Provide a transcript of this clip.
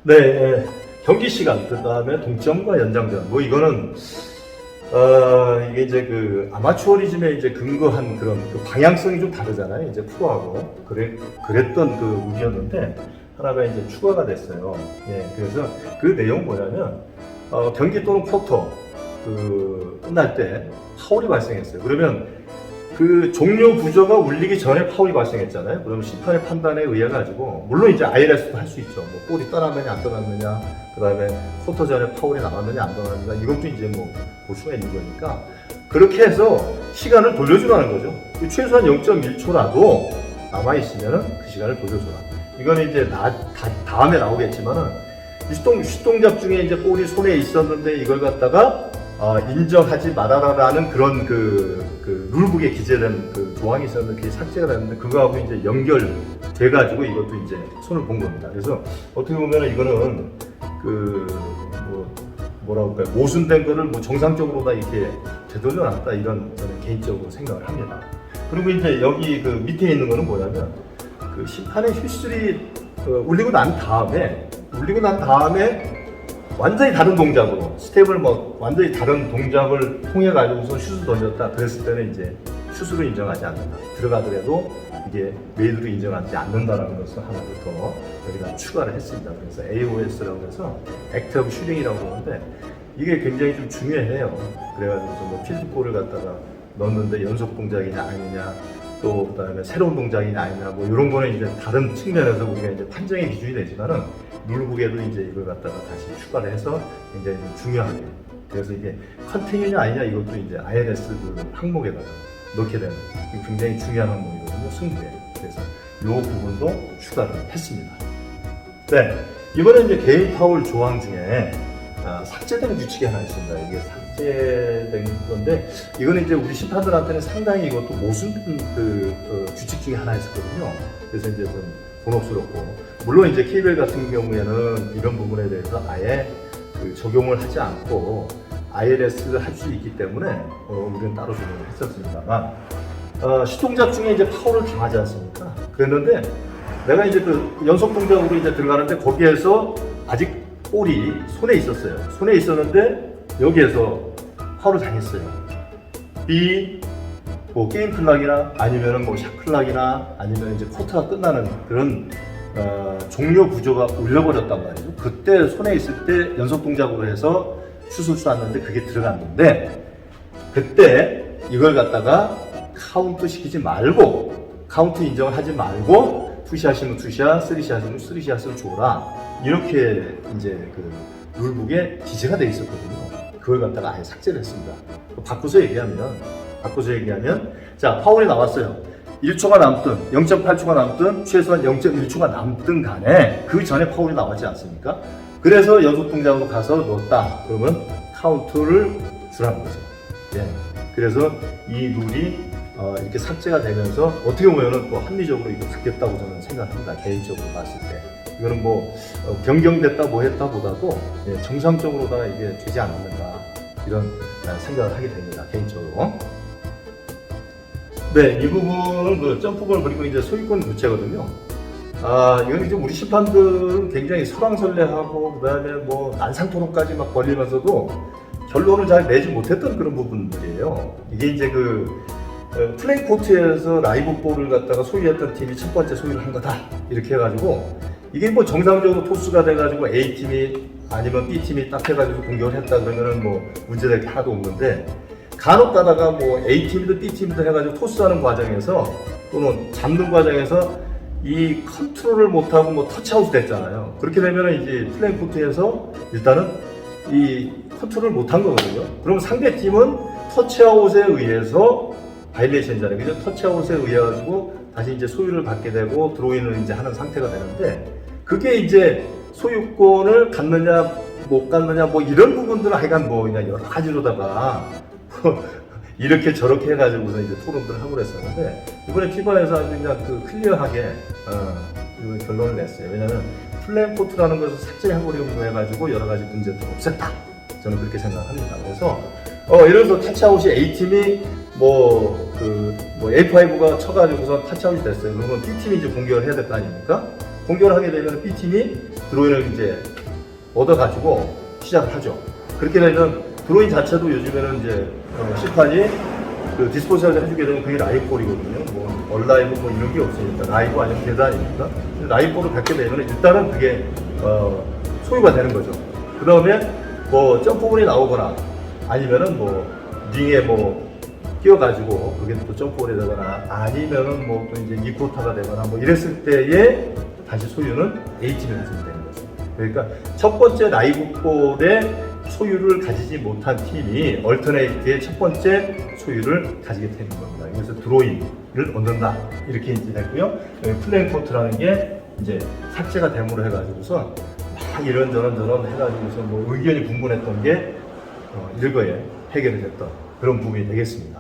네, 예. 경기 시간, 그 다음에 동점과 연장전. 뭐 이거는 이게 이제 그 아마추어리즘에 이제 근거한 그런 그 방향성이 좀 다르잖아요. 이제 프로하고 그랬던 그 룰이었는데 하나가 이제 추가가 됐어요. 예, 그래서 그 내용 뭐냐면 경기 또는 쿼터 그 끝날 때 파울이 발생했어요. 그러면 그 종료 부저가 울리기 전에 파울이 발생했잖아요. 그러면 심판의 판단에 의해 가지고 물론 이제 ILS도 할 수 있죠. 뭐 볼이 떠났느냐 안 떠났느냐, 그다음에 쿼터 전에 파울이 나왔느냐 안 나왔느냐 이것도 이제 뭐 볼 수가 있는 거니까 그렇게 해서 시간을 돌려주라는 거죠. 최소한 0.1초라도 남아 있으면은 그 시간을 돌려줘라. 이거는 이제 다음에 나오겠지만은 슛 동작 중에 이제 볼이 손에 있었는데 이걸 갖다가 인정하지 말아라라는 그런 그 룰북에 기재된 그 조항이 있었는데 그게 삭제가 됐는데 그거하고 이제 연결돼가지고 이것도 이제 손을 본 겁니다. 그래서 어떻게 보면 이거는 뭐라고 할까요? 모순된 거를 뭐 정상적으로 다 이렇게 되돌려놨다 이런 저는 개인적으로 생각을 합니다. 그리고 이제 여기 그 밑에 있는 거는 뭐냐면 그 심판의 휘슬이 울리고 난 다음에 완전히 다른 동작으로 스텝을 뭐 완전히 다른 동작을 통해 가지고서 슛을 던졌다 그랬을 때는 이제 슛으로 인정하지 않는다. 들어가더라도 이게 메이드로 인정하지 않는다라는 것을 하나 더 여기다 추가를 했습니다. 그래서 AOS라고 해서 액티브 슈팅이라고 하는데 이게 굉장히 좀 중요해요. 그래가지고 뭐 필드골을 갖다가 넣었는데 연속 동작이냐 아니냐 또 그다음에 새로운 동작이냐 아니냐 뭐 이런 거는 이제 다른 측면에서 우리가 이제 판정의 기준이 되지만은 룰북에도 이제 이걸 갖다가 다시 추가를 해서 굉장히 좀 중요하게 그래서 이게 컨티뉴냐 아니냐 이것도 이제 ILS 그 항목에다가 넣게 되는 굉장히 중요한 항목이거든요. 승부에. 그래서 이 부분도 추가를 했습니다. 네, 이번에 이제 개인 파울 조항 중에 삭제된 규칙이 하나 있습니다. 이게 삭제된 건데 이거는 이제 우리 심판들한테는 상당히 이것도 모순된 규칙 중에 하나 있었거든요. 그래서 이제 좀 곤혹스럽고 물론 이제 KBL 같은 경우에는 이런 부분에 대해서 아예 적용을 하지 않고 ILS를 할 수 있기 때문에 우리는 따로 적용을 했었습니다만 슛 동작 중에 이제 파울을 당하지 않습니까? 그랬는데 내가 이제 그 연속 동작으로 이제 들어가는데 거기에서 아직 볼이 손에 있었어요. 손에 있었는데 여기에서 파울을 당했어요. 뭐 게임 클락이나 아니면은 뭐 샷 클락이나 아니면 이제 쿼터가 끝나는 그런 종료 구조가 울려버렸단 말이죠. 그때 손에 있을 때 연속 동작으로 해서 슛을 쐈는데 그게 들어갔는데 그때 이걸 갖다가 카운트 시키지 말고 카운트 인정하지 말고 투샷이면 투샷, 쓰리샷이면 쓰리샷을 줘라 이렇게 이제 그 룰북에 기재가 돼 있었거든요. 그걸 갖다가 아예 삭제를 했습니다. 바꿔서 얘기하면 자 파울이 나왔어요. 1초가 남든 0.8초가 남든 최소한 0.1초가 남든 간에 그 전에 파울이 나왔지 않습니까? 그래서 연속 동작으로 가서 넣었다. 그러면 카운트를 주라는 거죠. 예. 그래서 이 룰이 이렇게 삭제가 되면서 어떻게 보면은 또 합리적으로 이거 바뀌었다고 저는 생각합니다. 개인적으로 봤을 때. 이거는 뭐 변경됐다 뭐 했다 보다도 예, 정상적으로 다 이게 되지 않는가 이런 생각을 하게 됩니다. 개인적으로. 네, 이 부분은 그 점프볼 그리고 이제 소유권 교체거든요. 이건 이제 우리 심판들은 굉장히 설왕설래하고 그다음에 뭐 난상토론까지 막 벌리면서도 결론을 잘 내지 못했던 그런 부분들이에요. 이게 이제 플레이 코트에서 라이브 볼을 갖다가 소유했던 팀이 첫 번째 소유를 한 거다 이렇게 해가지고 이게 뭐 정상적으로 토스가 돼가지고 A 팀이 아니면 B 팀이 딱 해가지고 공격을 했다 그러면은 뭐 문제될 게 하나도 없는데 간혹 가다가 뭐 A 팀이든 B 팀이든 해가지고 토스하는 과정에서 또는 잡는 과정에서 이 컨트롤을 못하고 뭐 터치아웃이 됐잖아요. 그렇게 되면은 이제 플레이 코트에서 일단은 이 컨트롤을 못한 거거든요. 그럼 상대 팀은 터치아웃에 의해서 바이레이션이잖아요. 그죠? 터치아웃에 의해 가지고 다시 이제 소유를 갖게 되고 드로잉을 이제 하는 상태가 되는데 그게 이제 소유권을 갖느냐 못 갖느냐 뭐 이런 부분들은 하여간 뭐 그냥 여러 가지로다가 이렇게 저렇게 해가지고서 이제 토론들을 하고 그랬었는데 이번에 피바에서 아주 그냥 클리어하게 이번 결론을 냈어요. 왜냐하면 플레인 코트라는 것을 삭제해버리고 해가지고 여러 가지 문제를 없앴다. 저는 그렇게 생각합니다. 그래서 예를 들어서 터치아웃이 A 팀이 A5가 쳐가지고서 터치아웃이 됐어요. 그러면 B 팀이 이제 공격을 해야 될 거 아닙니까? 공격을 하게 되면 B팀이 드로인을 이제 얻어가지고 시작을 하죠. 그렇게 되면 드로인 자체도 요즘에는 이제 심판이 그 디스포즈를 해주게 되면 그게 라이볼이거든요. 뭐 얼라이브 뭐 이런 게 없으니까 라이브 아니면 계단이니까 라이볼을 갖게 되면 일단은 그게 소유가 되는 거죠. 그 다음에 뭐 점프볼이 나오거나 아니면은 뭐 링에 뭐 끼워가지고 그게 또 점프볼이 되거나 아니면은 뭐 또 이제 이코타가 되거나 뭐 이랬을 때에 다시 소유는 A팀에서 되는 거죠. 그러니까 첫 번째 라이브볼의 소유를 가지지 못한 팀이 얼터네이트의 첫 번째 소유를 가지게 되는 겁니다. 그래서 드로잉을 얻는다 이렇게 이제 됐고요. 플레잉 코트라는 게 이제 삭제가 됨으로 해가지고서 막 이런저런 해가지고서 뭐 의견이 분분했던 게 일거에 해결이 됐던 그런 부분이 되겠습니다.